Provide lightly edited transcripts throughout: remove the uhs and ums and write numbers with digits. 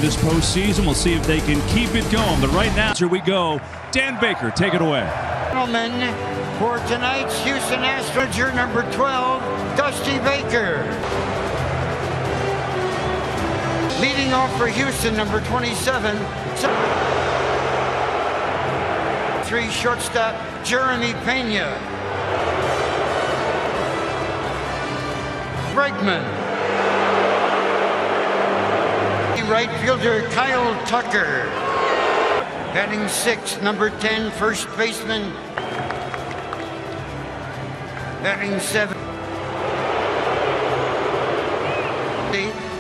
this postseason. We'll see if they can keep it going. But right now, here we go. Dan Baker, take it away. Gentlemen, for tonight's Houston Astros, number 12, Dusty Baker. Leading off for Houston, number 27, 3 shortstop, Jeremy Pena. Bregman. Right fielder Kyle Tucker. Batting 6, number 10, first baseman. Batting 7.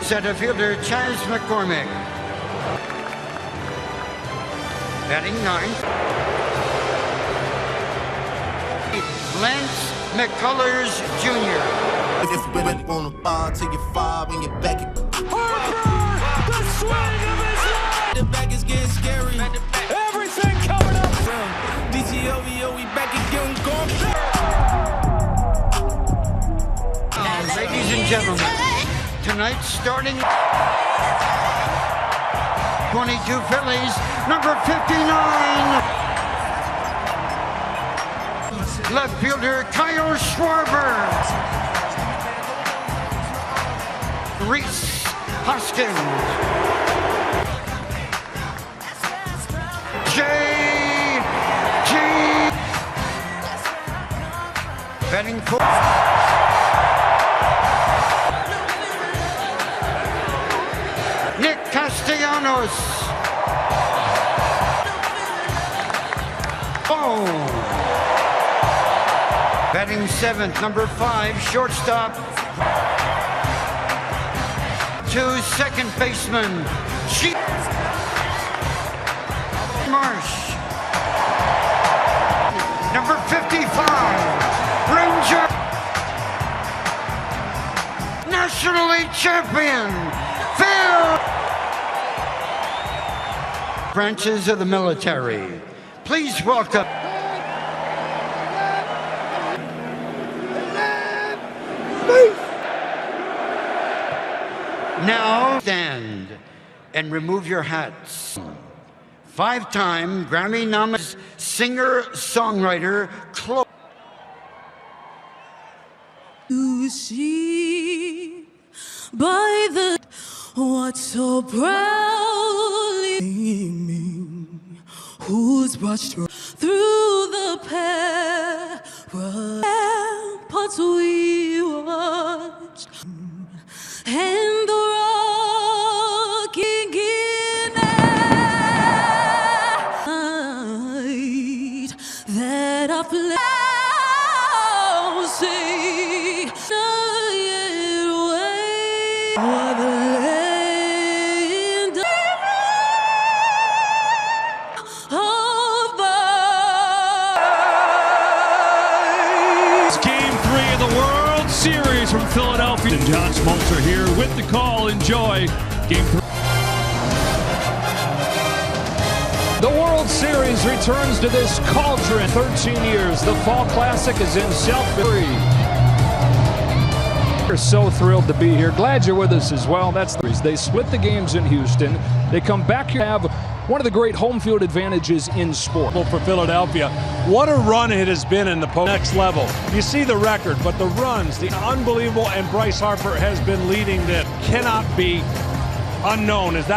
Center fielder Chaz McCormick. Batting 9. Lance McCullers Jr. If you really want to ball till you 5 and you're back at the swing of his life. The back is getting scary. Everything coming up. DGOVO, we back again. Ladies and gentlemen, tonight starting 22 Phillies, number 59. Left fielder Kyle Schwarber. Reese Hoskins. J.G. Batting 4. Nick Castellanos. Oh. Batting 7th, number 5, shortstop. 2, second baseman, Marsh. Number 55, Ranger. National League champion, Phil. Branches of the military. Please welcome. Now stand and remove your hats. 5-time Grammy-nominated singer-songwriter Chloe. You see by the what so proudly me, who's brushed through the parts we watched. And the rocking in night that I play, see night away for the land of It's Game 3 of the World Series from Philadelphia. And John Smoltz here with the call. Enjoy Game 3. The World Series returns to this cauldron. 13 years. The Fall Classic is in Southbury. We're so thrilled to be here. Glad you're with us as well. That's the reason. They split the games in Houston. They come back here to have one of the great home field advantages in sport. For Philadelphia, what a run it has been in the next level. You see the record, but the runs, the unbelievable, and Bryce Harper has been leading that cannot be unknown as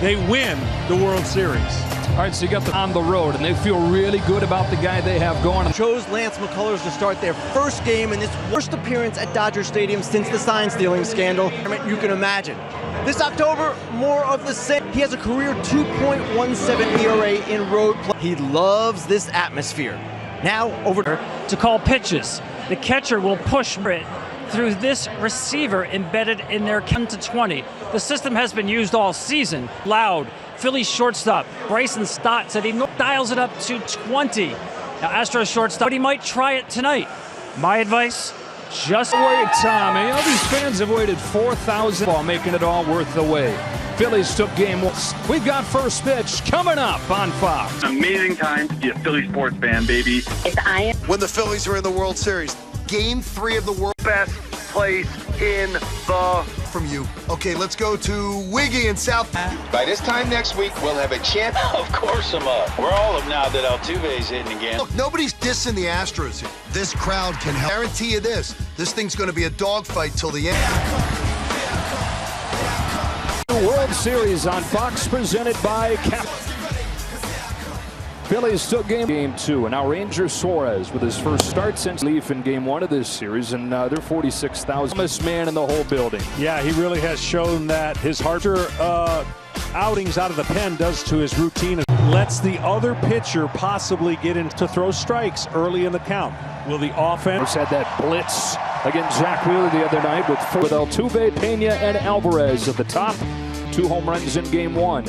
they win the World Series. All right, so you got them on the road, and they feel really good about the guy they have going. Chose Lance McCullers to start their first game in this worst appearance at Dodger Stadium since the sign-stealing scandal you can imagine. This October, more of the same. He has a career 2.17 ERA in road play. He loves this atmosphere. Now over to call pitches. The catcher will push it through this receiver embedded in their 10 to 20. The system has been used all season. Loud. Phillies shortstop Bryson Stott said he dials it up to 20. Now Astros shortstop, but he might try it tonight. My advice, just wait, Tommy. You know, these fans have waited 4,000 while making it all worth the wait. Phillies took game 1. We've got first pitch coming up on Fox. It's an amazing time to be a Philly sports fan, baby. When the Phillies are in the World Series. Game 3 of the world. Best place in the from you. Okay, let's go to Wiggy in South. By this time next week, we'll have a chance. Of course I'm up. We're all up now that Altuve's hitting again. Look, nobody's dissing the Astros here. This crowd can help. Guarantee you this thing's going to be a dogfight till the end. World Series on Fox, presented by Cap. Phillies took game 2, and now Ranger Suarez with his first start since leaf in game 1 of this series, and they're 46,000. Man in the whole building. Yeah, he really has shown that his harder outings out of the pen does to his routine. Lets the other pitcher possibly get in to throw strikes early in the count. Will the offense had that blitz against Zach Wheeler the other night with Altuve, Pena, and Alvarez at the top. 2 home runs in game 1.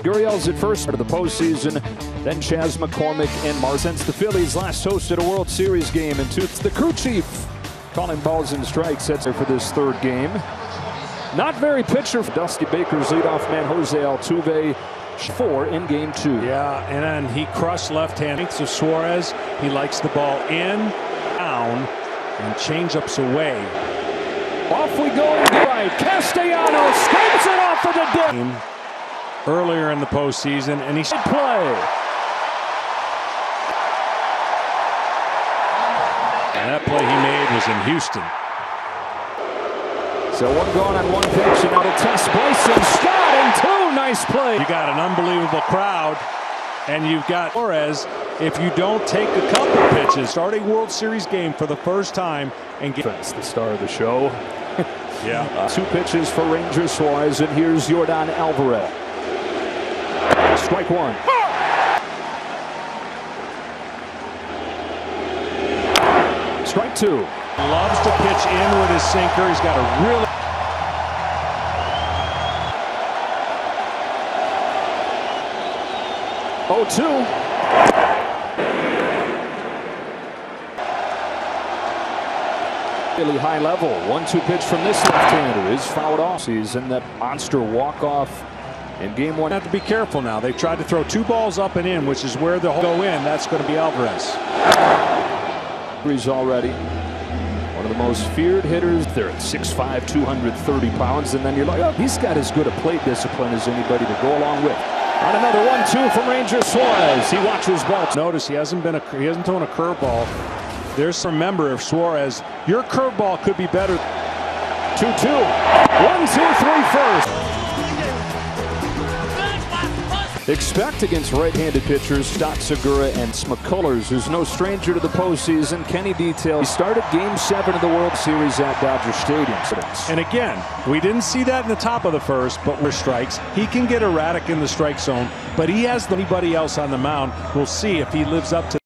Gurriel's at first of the postseason, then Chas McCormick and Since the Phillies last hosted a World Series game in the crew chief calling balls and strikes sets for this 3rd game. Not very pitcher for Dusty Baker's leadoff man Jose Altuve. 4 in game 2. Yeah, and then he crushed left-hand. So Suarez, he likes the ball in, down, and change-ups away. Off we go to right. Castellanos scrapes it off of the game earlier in the postseason, and he should play. And that play he made was in Houston. So 1 gone on 1 pitch, and now to test Bryson Scott and 2. Nice play. You got an unbelievable crowd, and you've got Suarez. If you don't take a couple pitches, start a World Series game for the first time and get the star of the show. Yeah. 2 pitches for Ranger Suarez, and here's Yordan Alvarez. Strike 1. Strike 2. Loves to pitch in with his sinker. He's got a really 0-2. Really high level. 1-2 pitch from this left-hander is fouled off. Season that monster walk-off in game 1. Have to be careful now. They tried to throw 2 balls up and in, which is where they'll go in. That's going to be Alvarez. He's already one of the most feared hitters. They're at 6'5", 230 pounds, and then you're like, oh, he's got as good a plate discipline as anybody to go along with. On another 1-2 from Ranger Suarez. He watches balls. Notice he hasn't thrown a curveball. There's remember, if Suarez, your curveball could be better. 2-2. 1-2-3 first. Expect against right-handed pitchers Stott, Segura, and McCullers, who's no stranger to the postseason. Kenny details he started Game 7 of the World Series at Dodger Stadium. And again, we didn't see that in the top of the first, but we're strikes. He can get erratic in the strike zone, but he has anybody else on the mound. We'll see if he lives up to